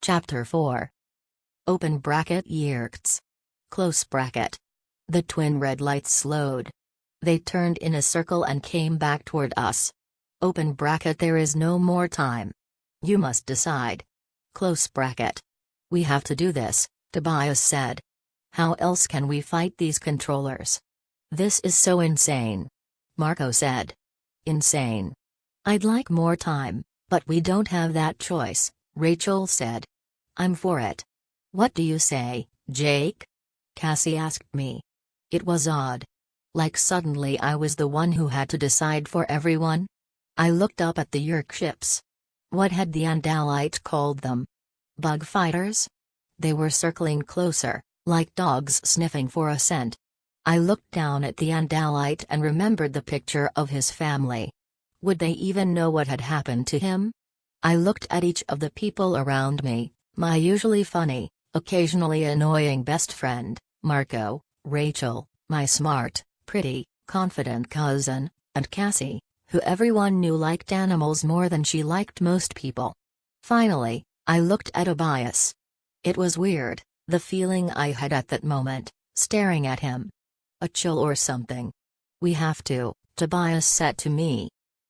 Chapter 4. Open bracket Yerks. Close bracket. The twin red lights slowed. They turned in a circle and came back toward us. Open bracket. There is no more time. You must decide. Close bracket. We have to do this, Tobias said. How else can we fight these controllers? This is so insane. Marco said. Insane. I'd like more time, but we don't have that choice, Rachel said. I'm for it. What do you say, Jake? Cassie asked me. It was odd. Like suddenly I was the one who had to decide for everyone. I looked up at the Yerk ships. What had the Andalite called them? Bug fighters? They were circling closer, like dogs sniffing for a scent. I looked down at the Andalite and remembered the picture of his family. Would they even know what had happened to him? I looked at each of the people around me, my usually funny, occasionally annoying best friend, Marco, Rachel, my smart, pretty, confident cousin, and Cassie, who everyone knew liked animals more than she liked most people. Finally, I looked at Tobias. It was weird, the feeling I had at that moment, staring at him. A chill or something. We have to, Tobias said to me.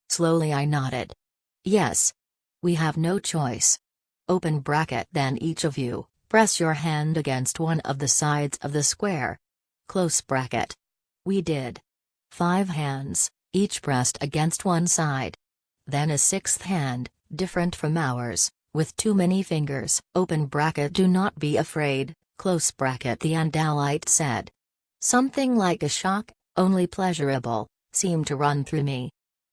Slowly I nodded. Yes. We have no choice. Open bracket. Then each of you, press your hand against one of the sides of the square. Close bracket. We did. 5 hands, each pressed against one side. Then a 6th hand, different from ours, with too many fingers. Open bracket. Do not be afraid, close bracket. The Andalite said. Something like a shock, only pleasurable, seemed to run through me.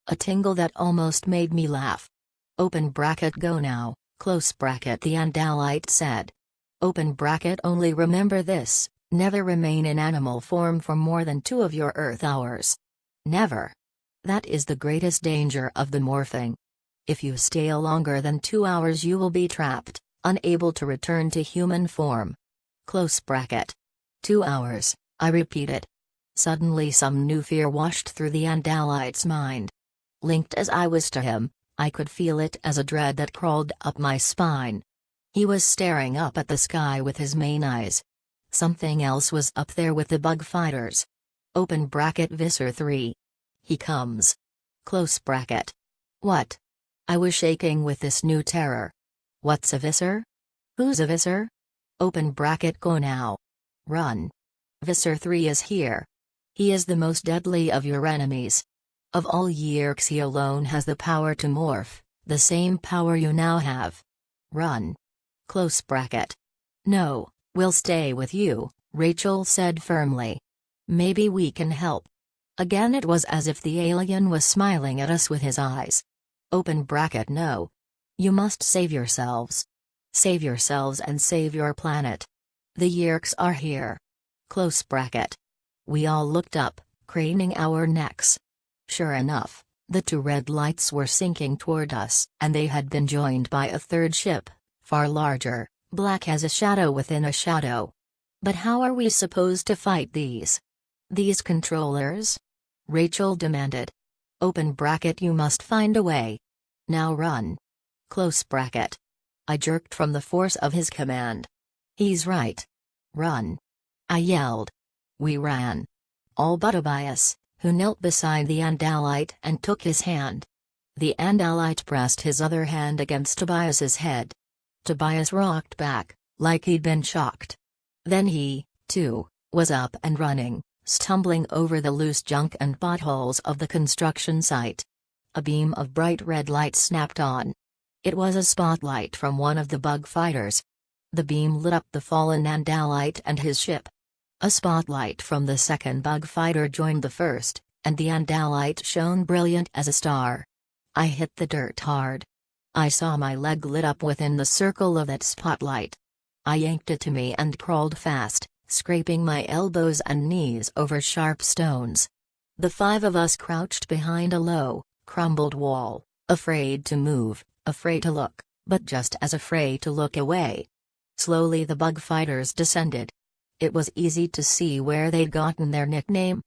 A tingle that almost made me laugh. Open bracket. Go now, close bracket. The Andalite said. Open bracket. Only remember this, never remain in animal form for more than 2 of your Earth hours. Never. That is the greatest danger of the morphing. If you stay longer than 2 hours you will be trapped, unable to return to human form. Close bracket. 2 hours, I repeated. Suddenly some new fear washed through the Andalite's mind. Linked as I was to him, I could feel it as a dread that crawled up my spine. He was staring up at the sky with his main eyes. Something else was up there with the bug fighters. Open bracket. Visser 3. He comes. Close bracket. What? I was shaking with this new terror. What's a Visser? Who's a Visser? Open bracket. Go now. Run. Visser 3 is here. He is the most deadly of your enemies. Of all Yerks he alone has the power to morph, the same power you now have. Run. Close bracket. No, we'll stay with you, Rachel said firmly. Maybe we can help. Again it was as if the alien was smiling at us with his eyes. Open bracket. No. You must save yourselves. Save yourselves and save your planet. The Yerks are here. Close bracket. We all looked up, craning our necks. Sure enough, the 2 red lights were sinking toward us, and they had been joined by a 3rd ship, far larger, black as a shadow within a shadow. But how are we supposed to fight these controllers? Rachel demanded. Open bracket. You must find a way. Now run. Close bracket. I jerked from the force of his command. He's right. Run. I yelled. We ran. All but Tobias, who knelt beside the Andalite and took his hand. The Andalite pressed his other hand against Tobias's head. Tobias rocked back, like he'd been shocked. Then he, too, was up and running, stumbling over the loose junk and potholes of the construction site. A beam of bright red light snapped on. It was a spotlight from one of the bug fighters. The beam lit up the fallen Andalite and his ship. A spotlight from the 2nd bug fighter joined the 1st, and the Andalite shone brilliant as a star. I hit the dirt hard. I saw my leg lit up within the circle of that spotlight. I yanked it to me and crawled fast, scraping my elbows and knees over sharp stones. The 5 of us crouched behind a low, crumbled wall, afraid to move, afraid to look, but just as afraid to look away. Slowly the bug fighters descended. It was easy to see where they'd gotten their nickname.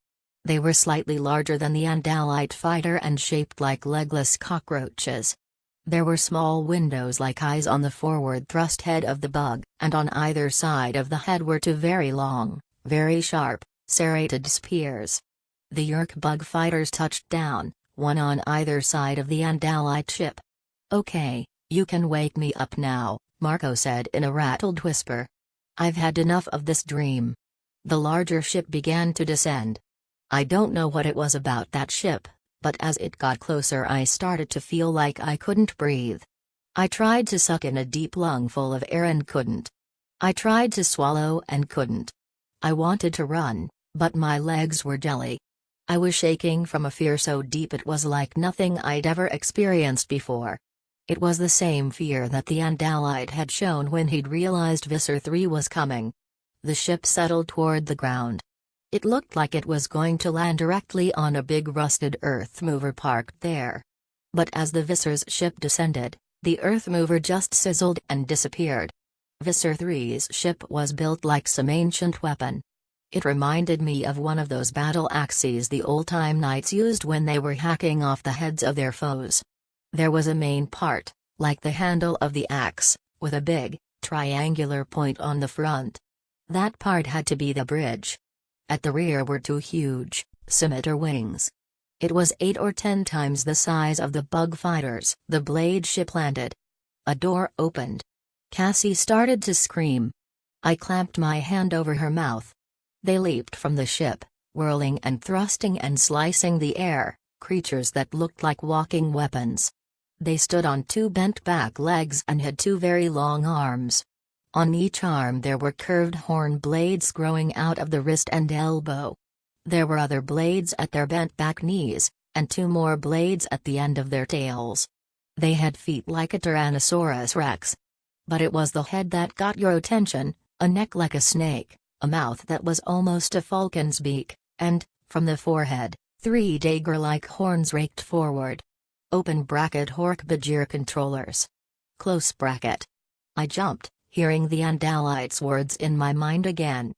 They were slightly larger than the Andalite fighter and shaped like legless cockroaches. There were small windows like eyes on the forward thrust head of the bug, and on either side of the head were two very long, very sharp, serrated spears. The Yerk bug fighters touched down, one on either side of the Andalite ship. "Okay, you can wake me up now," Marco said in a rattled whisper. "I've had enough of this dream." The larger ship began to descend. I don't know what it was about that ship, but as it got closer I started to feel like I couldn't breathe. I tried to suck in a deep lungful of air and couldn't. I tried to swallow and couldn't. I wanted to run, but my legs were jelly. I was shaking from a fear so deep it was like nothing I'd ever experienced before. It was the same fear that the Andalite had shown when he'd realized Visser 3 was coming. The ship settled toward the ground. It looked like it was going to land directly on a big rusted earth mover parked there. But as the Visser's ship descended, the earth mover just sizzled and disappeared. Visser 3's ship was built like some ancient weapon. It reminded me of one of those battle axes the old-time knights used when they were hacking off the heads of their foes. There was a main part, like the handle of the axe, with a big, triangular point on the front. That part had to be the bridge. At the rear were two huge, scimitar wings. It was 8 or 10 times the size of the bug fighters. The blade ship landed. A door opened. Cassie started to scream. I clamped my hand over her mouth. They leaped from the ship, whirling and thrusting and slicing the air, creatures that looked like walking weapons. They stood on 2 bent back legs and had 2 very long arms. On each arm there were curved horn blades growing out of the wrist and elbow. There were other blades at their bent back knees, and 2 more blades at the end of their tails. They had feet like a Tyrannosaurus Rex. But it was the head that got your attention, a neck like a snake, a mouth that was almost a falcon's beak, and, from the forehead, 3 dagger-like horns raked forward. Open bracket Hork-Bajir controllers. Close bracket. I jumped, hearing the Andalite's words in my mind again.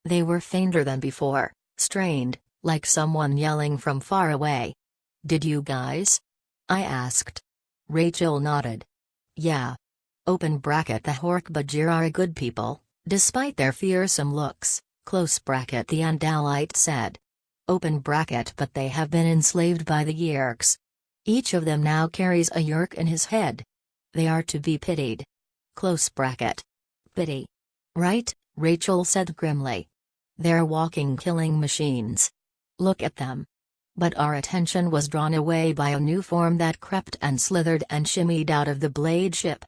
They were fainter than before, strained, like someone yelling from far away. "Did you guys?" I asked. Rachel nodded. "Yeah. Open bracket the Hork-Bajir are good people, despite their fearsome looks," close bracket the Andalite said. Open bracket but they have been enslaved by the Yeerks. Each of them now carries a Yeerk in his head. They are to be pitied. Close bracket. Pity. Right, Rachel said grimly. They're walking killing machines. Look at them. But our attention was drawn away by a new form that crept and slithered and shimmied out of the blade ship.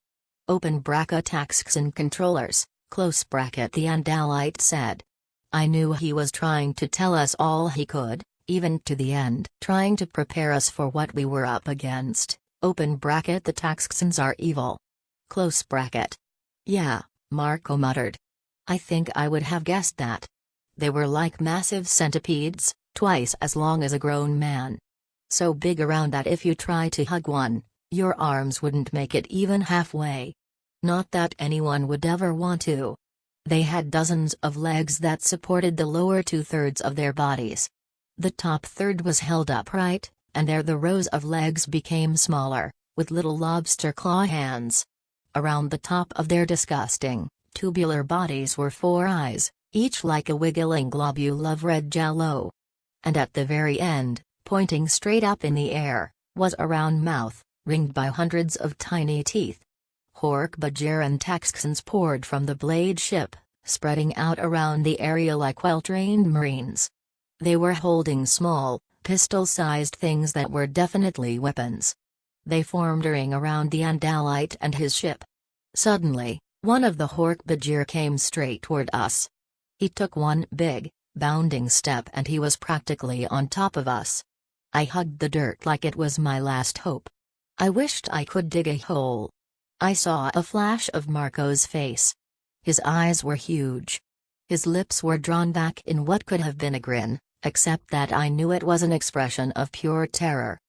Open bracket Taxxon controllers, close bracket the Andalite said. I knew he was trying to tell us all he could, even to the end. Trying to prepare us for what we were up against. Open bracket the Taxxons are evil. Close bracket. Yeah, Marco muttered. I think I would have guessed that. They were like massive centipedes, twice as long as a grown man. So big around that if you try to hug one, your arms wouldn't make it even halfway. Not that anyone would ever want to. They had dozens of legs that supported the lower 2/3 of their bodies. The top third was held upright, and there the rows of legs became smaller, with little lobster claw hands. Around the top of their disgusting, tubular bodies were 4 eyes, each like a wiggling globule of red jello. And at the very end, pointing straight up in the air, was a round mouth, ringed by hundreds of tiny teeth. Hork-Bajir and Taxxons poured from the blade ship, spreading out around the area like well-trained marines. They were holding small, pistol-sized things that were definitely weapons. They formed a ring around the Andalite and his ship. Suddenly, one of the Hork-Bajir came straight toward us. He took one big, bounding step and he was practically on top of us. I hugged the dirt like it was my last hope. I wished I could dig a hole. I saw a flash of Marco's face. His eyes were huge. His lips were drawn back in what could have been a grin, except that I knew it was an expression of pure terror.